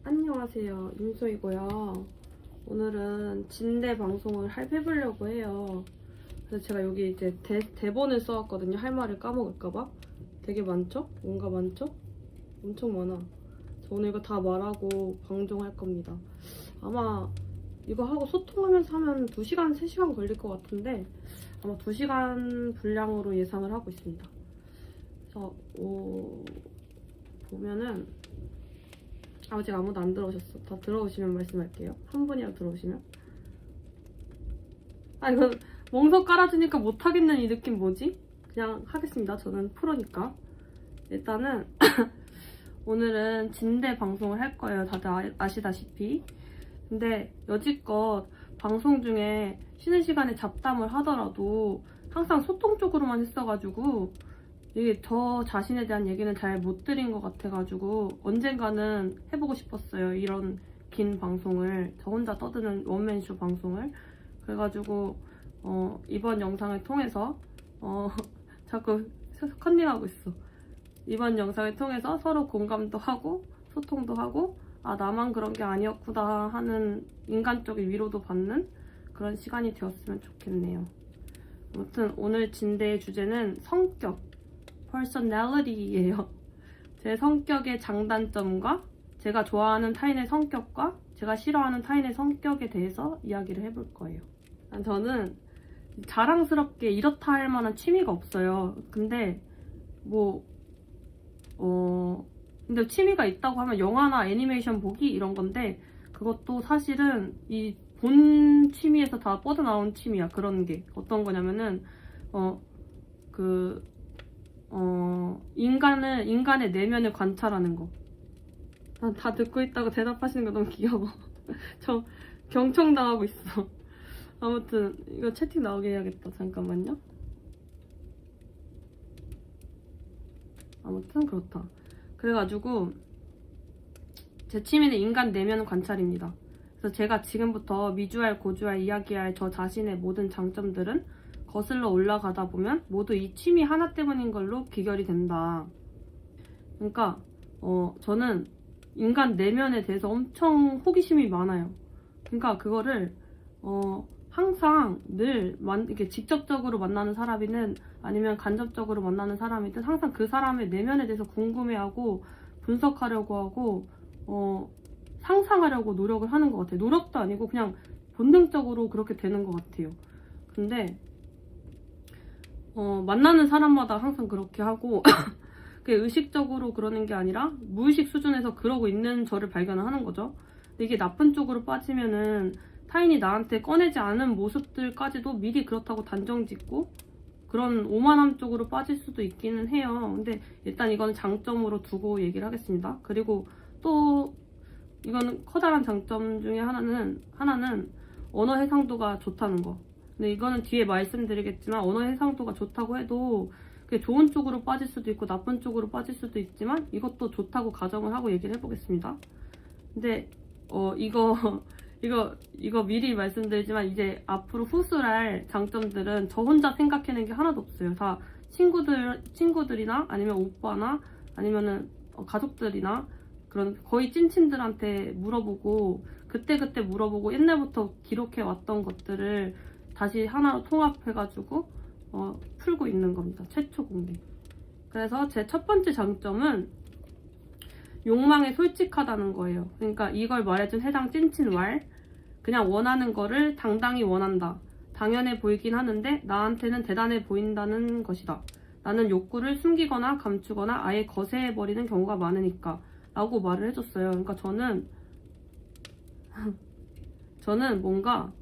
안녕하세요, 임소이고요. 오늘은 진대 방송을 해보려고 해요. 그래서 제가 여기 이제 대본을 써왔거든요. 할 말을 까먹을까봐. 되게 많죠? 뭔가 많죠? 엄청 많아. 저 오늘 이거 다 말하고 방송할 겁니다. 아마 이거 하고 소통하면서 하면 2시간, 3시간 걸릴 것 같은데 아마 2시간 분량으로 예상을 하고 있습니다. 그래서 보면은 아직 아무도 안 들어오셨어. 다 들어오시면 말씀할게요. 한 분이라도 들어오시면. 이거 멍석 깔아주니까 못하겠는 이 느낌 뭐지? 그냥 하겠습니다. 저는 프로니까. 일단은 오늘은 진대 방송을 할 거예요. 다들 아시다시피. 근데 여지껏 방송 중에 쉬는 시간에 잡담을 하더라도 항상 소통 쪽으로만 했어가지고 이게 저 자신에 대한 얘기는 잘 못 드린 것 같아가지고 언젠가는 해보고 싶었어요. 이런 긴 방송을, 저 혼자 떠드는 원맨쇼 방송을. 그래가지고 이번 영상을 통해서 자꾸 컨닝하고 있어. 이번 영상을 통해서 서로 공감도 하고 소통도 하고 나만 그런 게 아니었구나 하는 인간적인 위로도 받는 그런 시간이 되었으면 좋겠네요. 아무튼 오늘 진대의 주제는 성격, personality예요. 제 성격의 장단점과 제가 좋아하는 타인의 성격과 제가 싫어하는 타인의 성격에 대해서 이야기를 해볼 거예요. 저는 자랑스럽게 이렇다 할 만한 취미가 없어요. 근데 근데 취미가 있다고 하면 영화나 애니메이션 보기 이런 건데 그것도 사실은 이 본 취미에서 다 뻗어나온 취미야. 그런 게 어떤 거냐면은 인간의 내면을 관찰하는 거. 다 듣고 있다고 대답하시는 거 너무 귀여워. 저 경청당하고 있어. 아무튼 이거 채팅 나오게 해야겠다. 잠깐만요. 아무튼 그렇다. 그래가지고 제 취미는 인간 내면 관찰입니다. 그래서 제가 지금부터 미주알 고주알 이야기할 저 자신의 모든 장점들은 거슬러 올라가다 보면 모두 이 취미 하나 때문인 걸로 귀결이 된다. 그러니까 저는 인간 내면에 대해서 엄청 호기심이 많아요. 그러니까 그거를 항상 늘 이렇게 직접적으로 만나는 사람이든 아니면 간접적으로 만나는 사람이든 항상 그 사람의 내면에 대해서 궁금해하고 분석하려고 하고 상상하려고 노력을 하는 것 같아요. 노력도 아니고 그냥 본능적으로 그렇게 되는 것 같아요. 근데 만나는 사람마다 항상 그렇게 하고 그게 의식적으로 그러는 게 아니라 무의식 수준에서 그러고 있는 저를 발견을 하는 거죠. 근데 이게 나쁜 쪽으로 빠지면은 타인이 나한테 꺼내지 않은 모습들까지도 미리 그렇다고 단정짓고 그런 오만함 쪽으로 빠질 수도 있기는 해요. 근데 일단 이건 장점으로 두고 얘기를 하겠습니다. 그리고 또 이거는 커다란 장점 중에 하나는 언어 해상도가 좋다는 거. 근데 이거는 뒤에 말씀드리겠지만 언어 해상도가 좋다고 해도 그게 좋은 쪽으로 빠질 수도 있고 나쁜 쪽으로 빠질 수도 있지만 이것도 좋다고 가정을 하고 얘기를 해보겠습니다. 근데 이거 미리 말씀드리지만 이제 앞으로 후술할 장점들은 저 혼자 생각해낸 게 하나도 없어요. 다 친구들이나 아니면 오빠나 아니면은 가족들이나 그런 거의 찐친들한테 물어보고 그때 물어보고 옛날부터 기록해왔던 것들을 다시 하나로 통합해가지고 풀고 있는 겁니다. 최초 공개. 그래서 제 첫 번째 장점은 욕망에 솔직하다는 거예요. 그러니까 이걸 말해준 해당 찐친 왈. 그냥 원하는 거를 당당히 원한다. 당연해 보이긴 하는데 나한테는 대단해 보인다는 것이다. 나는 욕구를 숨기거나 감추거나 아예 거세해버리는 경우가 많으니까 라고 말을 해줬어요. 그러니까 저는 뭔가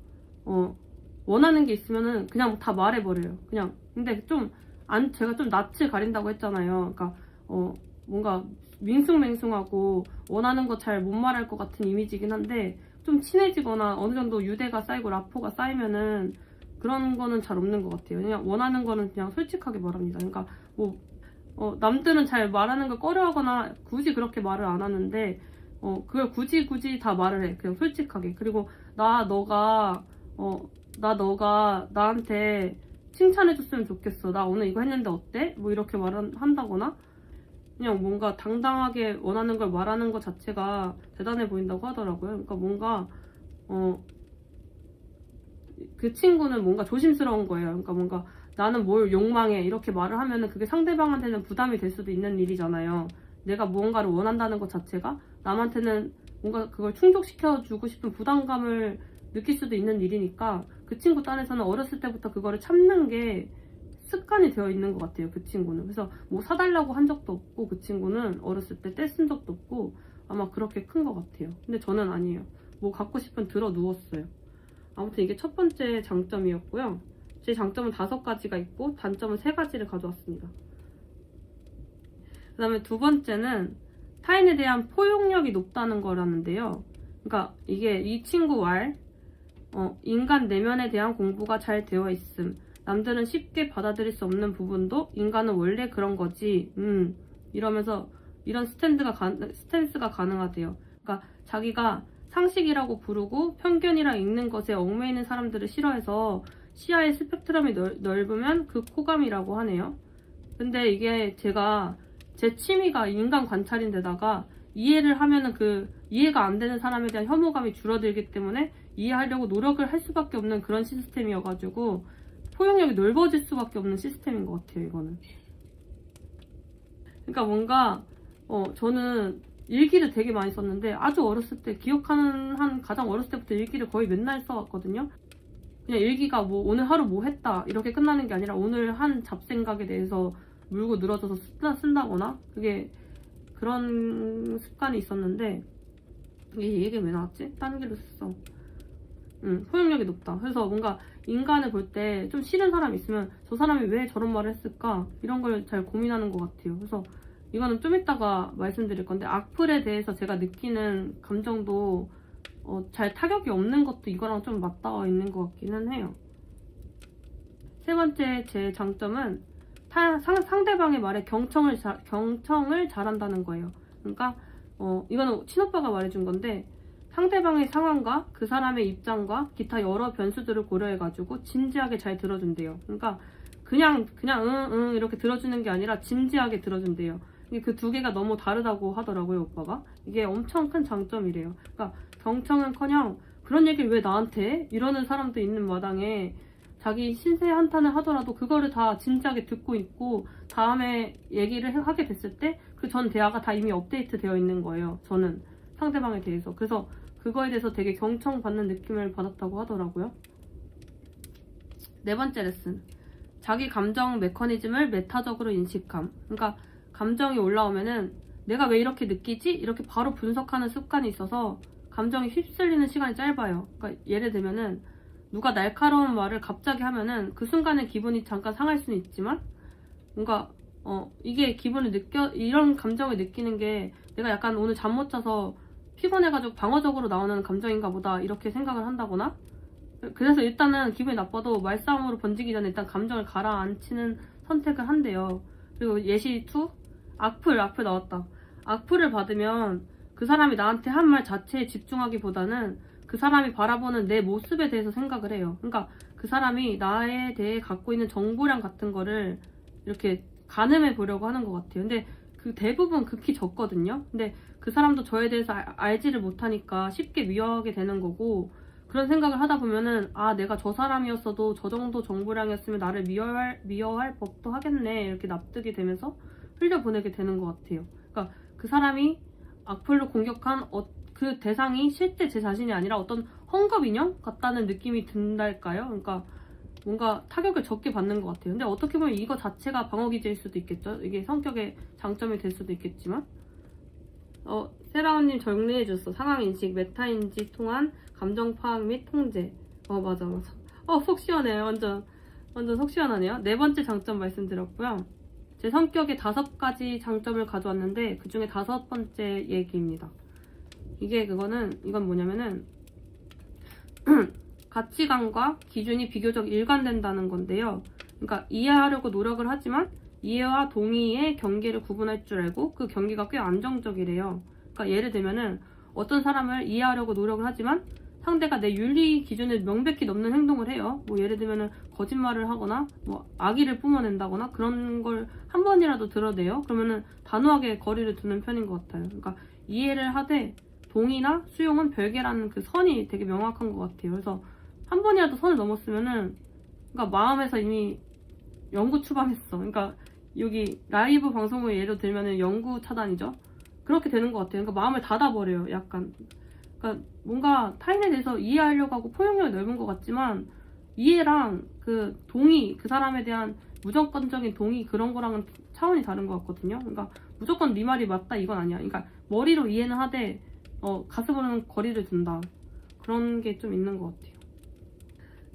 원하는 게 있으면은 그냥 다 말해버려요. 그냥. 근데 제가 좀 낯을 가린다고 했잖아요. 그러니까 뭔가 밍숭맹숭하고 원하는 거 잘 못 말할 것 같은 이미지긴 한데 좀 친해지거나 어느 정도 유대가 쌓이고 라포가 쌓이면은 그런 거는 잘 없는 것 같아요. 그냥 원하는 거는 그냥 솔직하게 말합니다. 그러니까 남들은 잘 말하는 걸 꺼려하거나 굳이 그렇게 말을 안 하는데 그걸 굳이 다 말을 해. 그냥 솔직하게. 그리고 너가 나한테 칭찬해줬으면 좋겠어. 나 오늘 이거 했는데 어때? 뭐 이렇게 한다거나 그냥 뭔가 당당하게 원하는 걸 말하는 것 자체가 대단해 보인다고 하더라고요. 그러니까 뭔가 그 친구는 뭔가 조심스러운 거예요. 그러니까 뭔가 나는 뭘 욕망해 이렇게 말을 하면은 그게 상대방한테는 부담이 될 수도 있는 일이잖아요. 내가 무언가를 원한다는 것 자체가 남한테는 뭔가 그걸 충족시켜주고 싶은 부담감을 느낄 수도 있는 일이니까 그 친구 딴에서는 어렸을 때부터 그거를 참는 게 습관이 되어 있는 것 같아요. 그 친구는. 그래서 뭐 사달라고 한 적도 없고 그 친구는 어렸을 때 떼쓴 적도 없고 아마 그렇게 큰 것 같아요. 근데 저는 아니에요. 뭐 갖고 싶으면 들어 누웠어요. 아무튼 이게 첫 번째 장점이었고요. 제 장점은 5가지가 있고 단점은 3가지를 가져왔습니다. 그 다음에 두 번째는 타인에 대한 포용력이 높다는 거라는데요. 그러니까 이게 이 친구 말 인간 내면에 대한 공부가 잘 되어 있음. 남들은 쉽게 받아들일 수 없는 부분도 인간은 원래 그런 거지. 이러면서 이런 스탠스가 가능하대요. 그러니까 자기가 상식이라고 부르고 편견이라 읽는 것에 얽매이는 사람들을 싫어해서 시야의 스펙트럼이 넓으면 그 호감이라고 하네요. 근데 이게 제가 제 취미가 인간 관찰인데다가 이해를 하면은 그 이해가 안 되는 사람에 대한 혐오감이 줄어들기 때문에 이해하려고 노력을 할 수밖에 없는 그런 시스템이어가지고 포용력이 넓어질 수밖에 없는 시스템인 것 같아요, 이거는. 그러니까 뭔가 저는 일기를 되게 많이 썼는데 아주 어렸을 때 기억하는 한 가장 어렸을 때부터 일기를 거의 맨날 써왔거든요. 그냥 일기가 뭐 오늘 하루 뭐 했다 이렇게 끝나는 게 아니라 오늘 한 잡생각에 대해서 물고 늘어져서 쓴다거나 그게 그런 습관이 있었는데 이 얘기 왜 나왔지? 다른 길로 썼어. 포용력이 높다. 그래서 뭔가 인간을 볼 때 좀 싫은 사람이 있으면 저 사람이 왜 저런 말을 했을까? 이런 걸 잘 고민하는 것 같아요. 그래서 이거는 좀 이따가 말씀드릴 건데 악플에 대해서 제가 느끼는 감정도 잘 타격이 없는 것도 이거랑 좀 맞닿아 있는 것 같기는 해요. 세 번째 제 장점은 상대방의 말에 경청을 잘한다는 거예요. 그러니까 이거는 친오빠가 말해준 건데 상대방의 상황과 그 사람의 입장과 기타 여러 변수들을 고려해가지고 진지하게 잘 들어준대요. 그러니까 그냥 응 이렇게 들어주는 게 아니라 진지하게 들어준대요. 그 두 개가 너무 다르다고 하더라고요, 오빠가. 이게 엄청 큰 장점이래요. 그러니까 경청은커녕 그런 얘기를 왜 나한테 해? 이러는 사람도 있는 마당에 자기 신세 한탄을 하더라도 그거를 다 진지하게 듣고 있고 다음에 얘기를 하게 됐을 때 그 전 대화가 다 이미 업데이트 되어 있는 거예요. 저는 상대방에 대해서. 그래서 그거에 대해서 되게 경청받는 느낌을 받았다고 하더라고요. 네 번째 레슨. 자기 감정 메커니즘을 메타적으로 인식함. 그러니까 감정이 올라오면은 내가 왜 이렇게 느끼지? 이렇게 바로 분석하는 습관이 있어서 감정이 휩쓸리는 시간이 짧아요. 그러니까 예를 들면은 누가 날카로운 말을 갑자기 하면은 그 순간에 기분이 잠깐 상할 수는 있지만 뭔가 이게 이런 감정을 느끼는 게 내가 약간 오늘 잠 못 자서 피곤해가지고 방어적으로 나오는 감정인가 보다 이렇게 생각을 한다거나 그래서 일단은 기분이 나빠도 말싸움으로 번지기 전에 일단 감정을 가라앉히는 선택을 한대요. 그리고 예시 2 악플 나왔다. 악플을 받으면 그 사람이 나한테 한 말 자체에 집중하기보다는 그 사람이 바라보는 내 모습에 대해서 생각을 해요. 그러니까 그 사람이 나에 대해 갖고 있는 정보량 같은 거를 이렇게 가늠해 보려고 하는 것 같아요. 근데 그 대부분 극히 적거든요. 근데 그 사람도 저에 대해서 알지를 못하니까 쉽게 미워하게 되는 거고 그런 생각을 하다 보면은 내가 저 사람이었어도 저 정도 정보량이었으면 나를 미워할 법도 하겠네 이렇게 납득이 되면서 흘려보내게 되는 것 같아요. 그러니까 그 사람이 악플로 공격한 그 대상이 실제 제 자신이 아니라 어떤 헝겊인형 같다는 느낌이 든달까요? 그러니까 뭔가 타격을 적게 받는 것 같아요. 근데 어떻게 보면 이거 자체가 방어기제일 수도 있겠죠. 이게 성격의 장점이 될 수도 있겠지만 세라운님 정리해줬어. 상황인식, 메타인지 통한 감정 파악 및 통제. 맞아. 속 시원해. 완전 속 시원하네요. 네 번째 장점 말씀드렸고요. 제 성격의 5가지 장점을 가져왔는데 그 중에 5번째 얘기입니다. 이건 뭐냐면은 가치관과 기준이 비교적 일관된다는 건데요. 그러니까 이해하려고 노력을 하지만 이해와 동의의 경계를 구분할 줄 알고 그 경계가 꽤 안정적이래요. 그러니까 예를 들면은 어떤 사람을 이해하려고 노력을 하지만 상대가 내 윤리 기준을 명백히 넘는 행동을 해요. 뭐 예를 들면은 거짓말을 하거나 뭐 악의를 뿜어낸다거나 그런 걸 한 번이라도 드러내요. 그러면은 단호하게 거리를 두는 편인 것 같아요. 그러니까 이해를 하되 동의나 수용은 별개라는 그 선이 되게 명확한 것 같아요. 그래서 한 번이라도 선을 넘었으면은 그러니까 마음에서 이미 영구 추방했어. 그러니까 여기 라이브 방송을 예로 들면은 영구 차단이죠. 그렇게 되는 것 같아요. 그러니까 마음을 닫아버려요. 약간. 그러니까 뭔가 타인에 대해서 이해하려고 하고 포용력이 넓은 것 같지만 이해랑 그 동의, 그 사람에 대한 무조건적인 동의 그런 거랑은 차원이 다른 것 같거든요. 그러니까 무조건 네 말이 맞다 이건 아니야. 그러니까 머리로 이해는 하되 가슴으로는 거리를 둔다. 그런 게 좀 있는 것 같아요.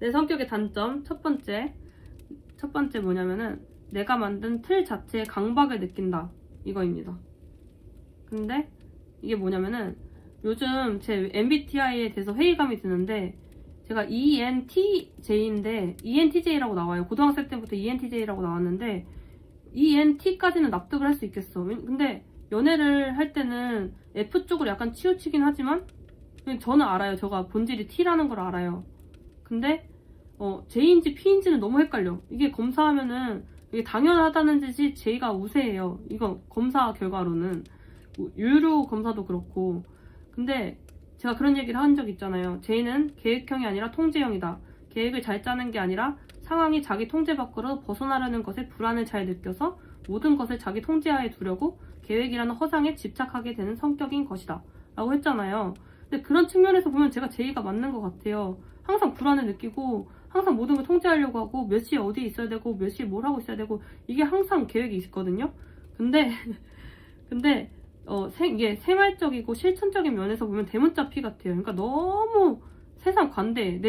내 성격의 단점 첫 번째 뭐냐면은 내가 만든 틀 자체에 강박을 느낀다 이거입니다. 근데 이게 뭐냐면은 요즘 제 MBTI에 대해서 회의감이 드는데 제가 ENTJ인데 ENTJ라고 나와요. 고등학생 때부터 ENTJ라고 나왔는데 ENT까지는 납득을 할 수 있겠어. 근데 연애를 할 때는 F 쪽으로 약간 치우치긴 하지만 저는 알아요. 제가 본질이 T라는 걸 알아요. 근데 J인지 P인지는 너무 헷갈려. 이게 검사하면은 이게 당연하다는 듯이 J가 우세해요. 이거 검사 결과로는 유료 검사도 그렇고. 근데 제가 그런 얘기를 한 적 있잖아요. J는 계획형이 아니라 통제형이다. 계획을 잘 짜는 게 아니라 상황이 자기 통제 밖으로 벗어나려는 것에 불안을 잘 느껴서 모든 것을 자기 통제하에 두려고 계획이라는 허상에 집착하게 되는 성격인 것이다 라고 했잖아요. 근데 그런 측면에서 보면 제가 J가 맞는 것 같아요. 항상 불안을 느끼고 항상 모든 걸 통제하려고 하고 몇 시에 어디에 있어야 되고 몇 시에 뭘 하고 있어야 되고 이게 항상 계획이 있거든요. 근데 이게 생활적이고 실천적인 면에서 보면 대문자 P 같아요. 그러니까 너무 세상 관대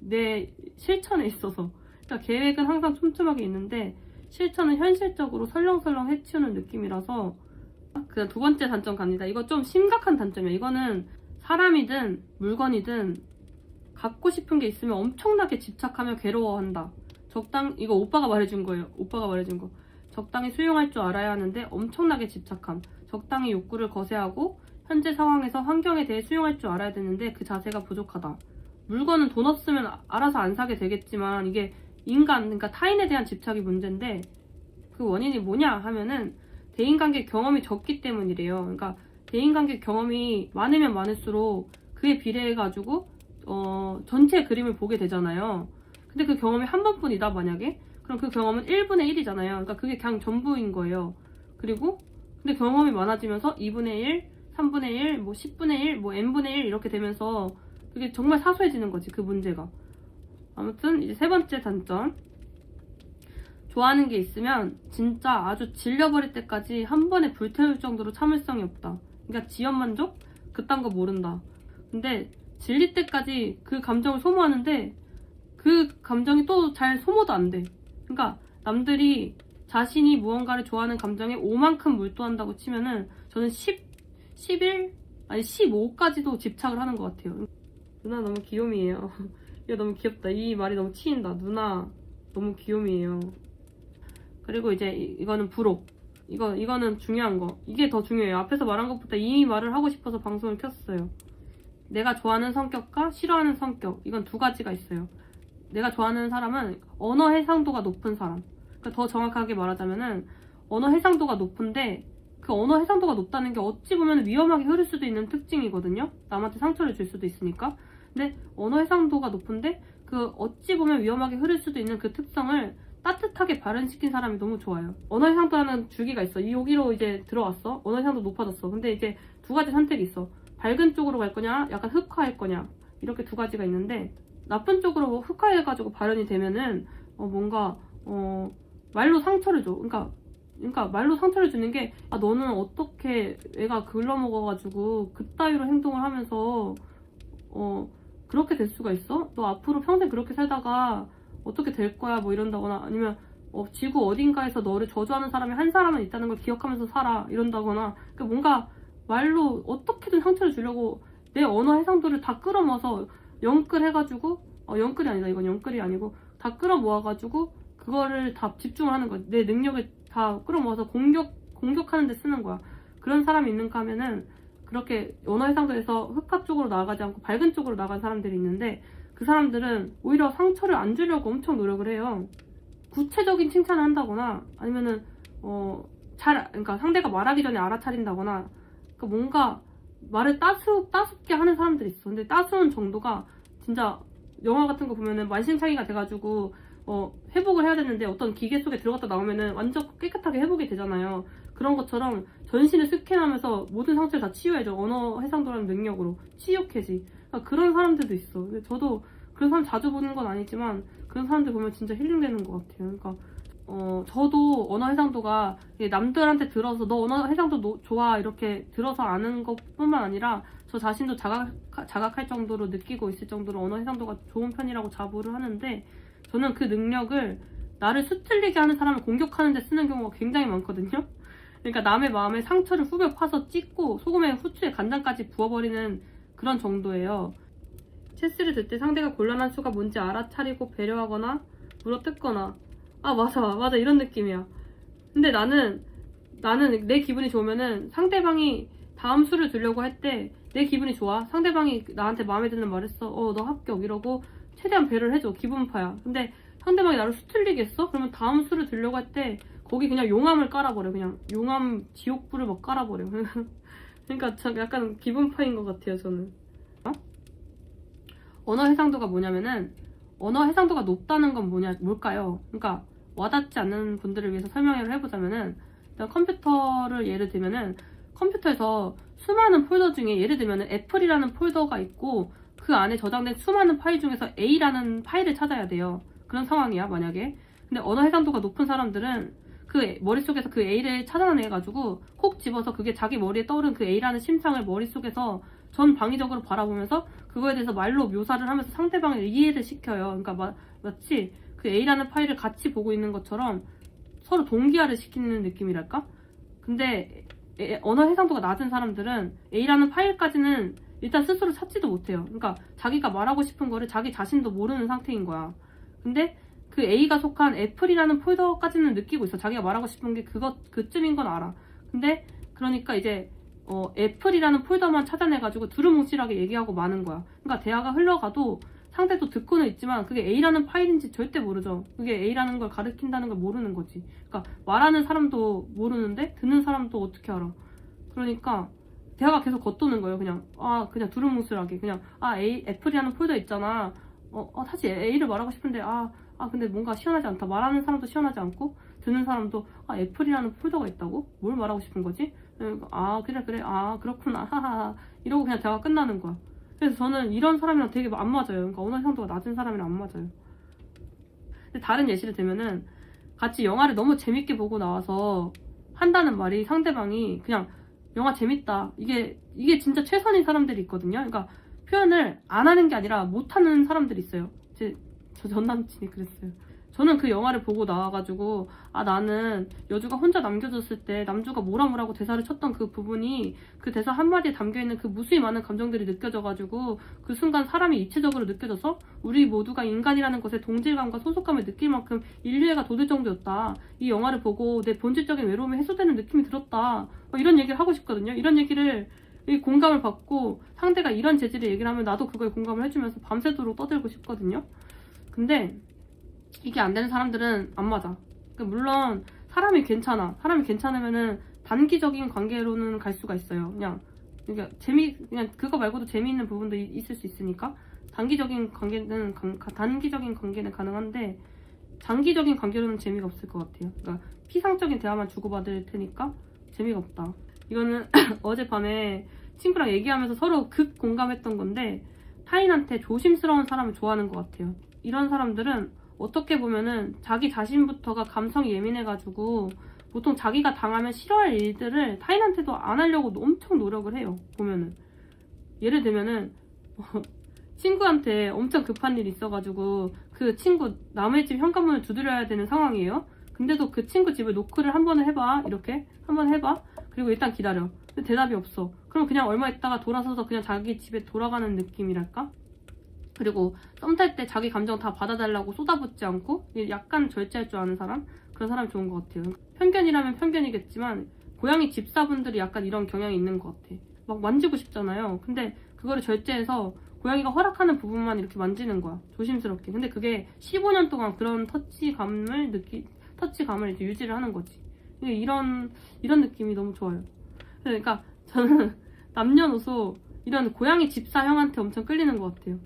내 실천에 있어서. 그러니까 계획은 항상 촘촘하게 있는데 실천은 현실적으로 설렁설렁 해치우는 느낌이라서. 그냥 두 번째 단점 갑니다. 이거 좀 심각한 단점이에요. 이거는 사람이든 물건이든 갖고 싶은 게 있으면 엄청나게 집착하며 괴로워한다. 이거 오빠가 말해준 거예요. 오빠가 말해준 거. 적당히 수용할 줄 알아야 하는데 엄청나게 집착함. 적당히 욕구를 거세하고 현재 상황에서 환경에 대해 수용할 줄 알아야 되는데 그 자세가 부족하다. 물건은 돈 없으면 알아서 안 사게 되겠지만 이게 그러니까 타인에 대한 집착이 문제인데 그 원인이 뭐냐 하면은 대인관계 경험이 적기 때문이래요. 그러니까 대인관계 경험이 많으면 많을수록 그에 비례해가지고 전체 그림을 보게 되잖아요. 근데 그 경험이 한 번뿐이다 만약에? 그럼 그 경험은 1분의 1이잖아요. 그러니까 그게 그냥 전부인 거예요. 그리고 근데 경험이 많아지면서 2분의 1, 3분의 1, 뭐 10분의 1, 뭐 n분의 1 이렇게 되면서 그게 정말 사소해지는 거지, 그 문제가. 아무튼 이제 세 번째 단점. 좋아하는 게 있으면 진짜 아주 질려버릴 때까지 한 번에 불태울 정도로 참을성이 없다. 그러니까 지연만족? 그딴 거 모른다. 근데 질릴 때까지 그 감정을 소모하는데 그 감정이 또 잘 소모도 안 돼. 그러니까 남들이 자신이 무언가를 좋아하는 감정에 5만큼 몰두한다고 치면은 저는 11, 아니 15까지도 집착을 하는 것 같아요. 누나 너무 귀요미예요. 이거 너무 귀엽다. 이 말이 너무 치인다. 누나 너무 귀요미예요. 그리고 이제 이거는 부록. 이거는 중요한 거. 이게 더 중요해요. 앞에서 말한 것보다 이 말을 하고 싶어서 방송을 켰어요. 내가 좋아하는 성격과 싫어하는 성격. 이건 두 가지가 있어요. 내가 좋아하는 사람은 언어 해상도가 높은 사람. 그러니까 더 정확하게 말하자면은 언어 해상도가 높은데 그 언어 해상도가 높다는 게 어찌 보면 위험하게 흐를 수도 있는 특징이거든요. 남한테 상처를 줄 수도 있으니까. 근데 언어 해상도가 높은데 그 어찌 보면 위험하게 흐를 수도 있는 그 특성을 따뜻하게 발현시킨 사람이 너무 좋아요. 언어 해상도라는 주기가 있어. 여기로 이제 들어왔어. 언어 해상도 높아졌어. 근데 이제 두 가지 선택이 있어. 밝은 쪽으로 갈 거냐, 약간 흑화할 거냐. 이렇게 두 가지가 있는데 나쁜 쪽으로 흑화해가지고 발현이 되면은 뭔가 말로 상처를 줘. 그러니까 말로 상처를 주는 게 너는 어떻게 애가 글러먹어가지고 그따위로 행동을 하면서 그렇게 될 수가 있어? 너 앞으로 평생 그렇게 살다가 어떻게 될 거야? 뭐 이런다거나 아니면 지구 어딘가에서 너를 저주하는 사람이 한 사람은 있다는 걸 기억하면서 살아 이런다거나 그러니까 뭔가 말로 어떻게든 상처를 주려고 내 언어 해상도를 다 끌어모아서 영끌해가지고 영끌이 아니다. 이건 영끌이 아니고 다 끌어모아가지고 그거를 다 집중을 하는 거야. 내 능력을 다 끌어모아서 공격하는 데 쓰는 거야. 그런 사람이 있는가 하면은 그렇게 언어 해상도에서 흑화 쪽으로 나아가지 않고 밝은 쪽으로 나간 사람들이 있는데 그 사람들은 오히려 상처를 안 주려고 엄청 노력을 해요. 구체적인 칭찬을 한다거나 아니면은 그러니까 상대가 말하기 전에 알아차린다거나 그러니까 뭔가 말을 따숩게 하는 사람들이 있어. 근데 따스운 정도가 진짜 영화 같은 거 보면은 만신창이가 돼가지고 회복을 해야 되는데 어떤 기계 속에 들어갔다 나오면은 완전 깨끗하게 회복이 되잖아요. 그런 것처럼 전신을 스캔하면서 모든 상처를 다 치유해줘. 언어 해상도라는 능력으로 치유해지. 그러니까 그런 사람들도 있어. 근데 저도 그런 사람 자주 보는 건 아니지만 그런 사람들 보면 진짜 힐링되는 것 같아요. 그러니까 저도 언어 해상도가 남들한테 들어서 너 언어 해상도 좋아 이렇게 들어서 아는 것뿐만 아니라 저 자신도 자각할 정도로 느끼고 있을 정도로 언어 해상도가 좋은 편이라고 자부를 하는데 저는 그 능력을 나를 수틀리게 하는 사람을 공격하는 데 쓰는 경우가 굉장히 많거든요. 그러니까 남의 마음에 상처를 후벼 파서 찢고 소금에 후추에 간장까지 부어버리는 그런 정도예요. 체스를 들 때 상대가 곤란한 수가 뭔지 알아차리고 배려하거나 물어뜯거나 맞아 이런 느낌이야. 근데 나는 내 기분이 좋으면은 상대방이 다음 수를 두려고 할 때 내 기분이 좋아. 상대방이 나한테 마음에 드는 말 했어. 너 합격 이러고 최대한 배려를 해줘. 기분파야. 근데 상대방이 나를 수틀리겠어? 그러면 다음 수를 두려고 할 때 거기 그냥 용암을 깔아버려. 그냥 용암 지옥불을 막 깔아버려. 그러니까 참 약간 기분파인 것 같아요, 저는. 언어 해상도가 뭐냐면은 언어 해상도가 높다는 건 뭘까요? 그러니까 와닿지 않는 분들을 위해서 설명을 해보자면은 일단 컴퓨터를 예를 들면은 컴퓨터에서 수많은 폴더 중에 예를 들면은 애플이라는 폴더가 있고 그 안에 저장된 수많은 파일 중에서 A라는 파일을 찾아야 돼요. 그런 상황이야 만약에. 근데 언어 해상도가 높은 사람들은 그 머릿속에서 그 A를 찾아내가지고 콕 집어서 그게 자기 머리에 떠오른 그 A라는 심상을 머릿속에서 전방위적으로 바라보면서 그거에 대해서 말로 묘사를 하면서 상대방을 이해를 시켜요. 그러니까 마치 그 A라는 파일을 같이 보고 있는 것처럼 서로 동기화를 시키는 느낌이랄까? 근데 언어 해상도가 낮은 사람들은 A라는 파일까지는 일단 스스로 찾지도 못해요. 그러니까 자기가 말하고 싶은 거를 자기 자신도 모르는 상태인 거야. 근데 그 A가 속한 애플이라는 폴더까지는 느끼고 있어. 자기가 말하고 싶은 게 그쯤인 건 알아. 근데 그러니까 이제 애플이라는 폴더만 찾아내가지고 두루뭉실하게 얘기하고 마는 거야. 그러니까 대화가 흘러가도 상대도 듣고는 있지만 그게 A라는 파일인지 절대 모르죠. 그게 A라는 걸 가리킨다는 걸 모르는 거지. 그러니까 말하는 사람도 모르는데 듣는 사람도 어떻게 알아. 그러니까 대화가 계속 겉도는 거예요. 그냥 두루뭉실하게 그냥 애플이라는 폴더 있잖아. 사실 A를 말하고 싶은데 근데 뭔가 시원하지 않다. 말하는 사람도 시원하지 않고 듣는 사람도 애플이라는 폴더가 있다고? 뭘 말하고 싶은 거지? 그래 그렇구나 하하하 이러고 그냥 대화가 끝나는 거야. 그래서 저는 이런 사람이랑 되게 안 맞아요. 그러니까 언어 해상도가 낮은 사람이랑 안 맞아요. 근데 다른 예시를 들면은 같이 영화를 너무 재밌게 보고 나와서 한다는 말이 상대방이 그냥 영화 재밌다 이게 진짜 최선인 사람들이 있거든요. 그러니까 표현을 안 하는 게 아니라 못하는 사람들이 있어요. 저 전 남친이 그랬어요. 저는 그 영화를 보고 나와가지고 나는 여주가 혼자 남겨졌을 때 남주가 뭐라고 대사를 쳤던 그 부분이 그 대사 한마디에 담겨있는 그 무수히 많은 감정들이 느껴져가지고 그 순간 사람이 입체적으로 느껴져서 우리 모두가 인간이라는 것에 동질감과 소속감을 느낄 만큼 인류애가 돋을 정도였다. 이 영화를 보고 내 본질적인 외로움이 해소되는 느낌이 들었다. 이런 얘기를 하고 싶거든요. 이런 얘기를 공감을 받고 상대가 이런 재질의 얘기를 하면 나도 그거에 공감을 해주면서 밤새도록 떠들고 싶거든요. 근데 이게 안 되는 사람들은 안 맞아. 그러니까 물론 사람이 괜찮으면은 단기적인 관계로는 갈 수가 있어요. 그냥 그거 말고도 재미있는 부분도 있을 수 있으니까 단기적인 관계는 가능한데 장기적인 관계로는 재미가 없을 것 같아요. 그러니까 피상적인 대화만 주고받을 테니까 재미가 없다. 이거는 어젯밤에 친구랑 얘기하면서 서로 극 공감했던 건데 타인한테 조심스러운 사람을 좋아하는 것 같아요. 이런 사람들은 어떻게 보면은 자기 자신부터가 감성이 예민해가지고 보통 자기가 당하면 싫어할 일들을 타인한테도 안 하려고 엄청 노력을 해요. 보면은 예를 들면은 친구한테 엄청 급한 일이 있어가지고 그 친구 남의 집 현관문을 두드려야 되는 상황이에요. 근데도 그 친구 집에 노크를 한 번을 해봐. 이렇게 한 번 해봐. 그리고 일단 기다려. 근데 대답이 없어. 그럼 그냥 얼마 있다가 돌아서서 그냥 자기 집에 돌아가는 느낌이랄까? 그리고 썸 탈 때 자기 감정 다 받아달라고 쏟아붓지 않고 약간 절제할 줄 아는 사람? 그런 사람 좋은 것 같아요. 편견이라면 편견이겠지만 고양이 집사분들이 약간 이런 경향이 있는 것 같아. 막 만지고 싶잖아요. 근데 그거를 절제해서 고양이가 허락하는 부분만 이렇게 만지는 거야. 조심스럽게. 근데 그게 15년 동안 그런 터치감을 이제 유지를 하는 거지. 이런 느낌이 너무 좋아요. 그러니까 저는 남녀노소 이런 고양이 집사형한테 엄청 끌리는 것 같아요.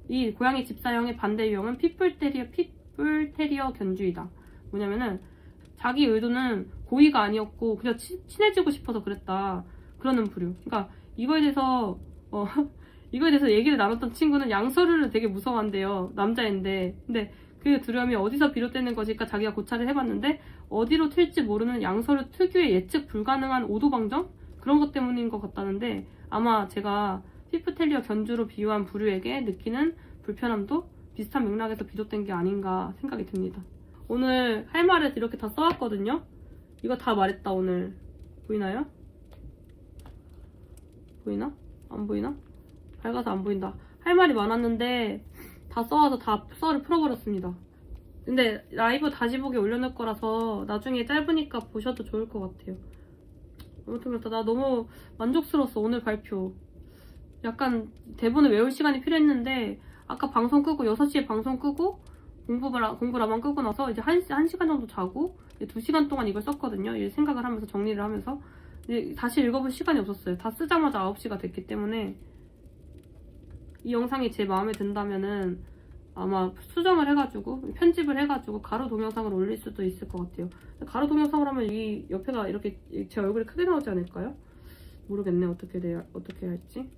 이 고양이 집사형의 반대 유형은 핏불테리어 견주이다. 뭐냐면은 자기 의도는 고의가 아니었고 그냥 친해지고 싶어서 그랬다. 그러는 부류. 그러니까 이거에 대해서 얘기를 나눴던 친구는 양서류를 되게 무서워한대요. 남자인데. 근데 그 두려움이 어디서 비롯되는 것일까 자기가 고찰을 해봤는데 어디로 튈지 모르는 양서류 특유의 예측 불가능한 오도방정? 그런 것 때문인 것 같다는데 아마 제가 피프테리어 견주로 비유한 부류에게 느끼는 불편함도 비슷한 맥락에서 비롯된 게 아닌가 생각이 듭니다. 오늘 할 말을 이렇게 다 써왔거든요. 이거 다 말했다 오늘. 보이나요? 보이나? 안 보이나? 밝아서 안 보인다. 할 말이 많았는데 다 써와서 다 썰을 풀어버렸습니다. 근데 라이브 다시 보기 올려놓을 거라서 나중에 짧으니까 보셔도 좋을 것 같아요. 아무튼 그렇다. 나 너무 만족스러웠어 오늘 발표. 약간 대본을 외울 시간이 필요했는데 아까 방송 끄고 6시에 방송 끄고 공부라만 끄고 나서 이제 1시간 정도 자고 2시간 동안 이걸 썼거든요. 이제 생각을 하면서 정리를 하면서 이제 다시 읽어볼 시간이 없었어요. 다 쓰자마자 9시가 됐기 때문에 이 영상이 제 마음에 든다면은 아마 수정을 해가지고 편집을 해가지고 가로 동영상을 올릴 수도 있을 것 같아요. 가로 동영상을 하면 이 옆에가 이렇게 제 얼굴이 크게 나오지 않을까요? 모르겠네. 어떻게 할지.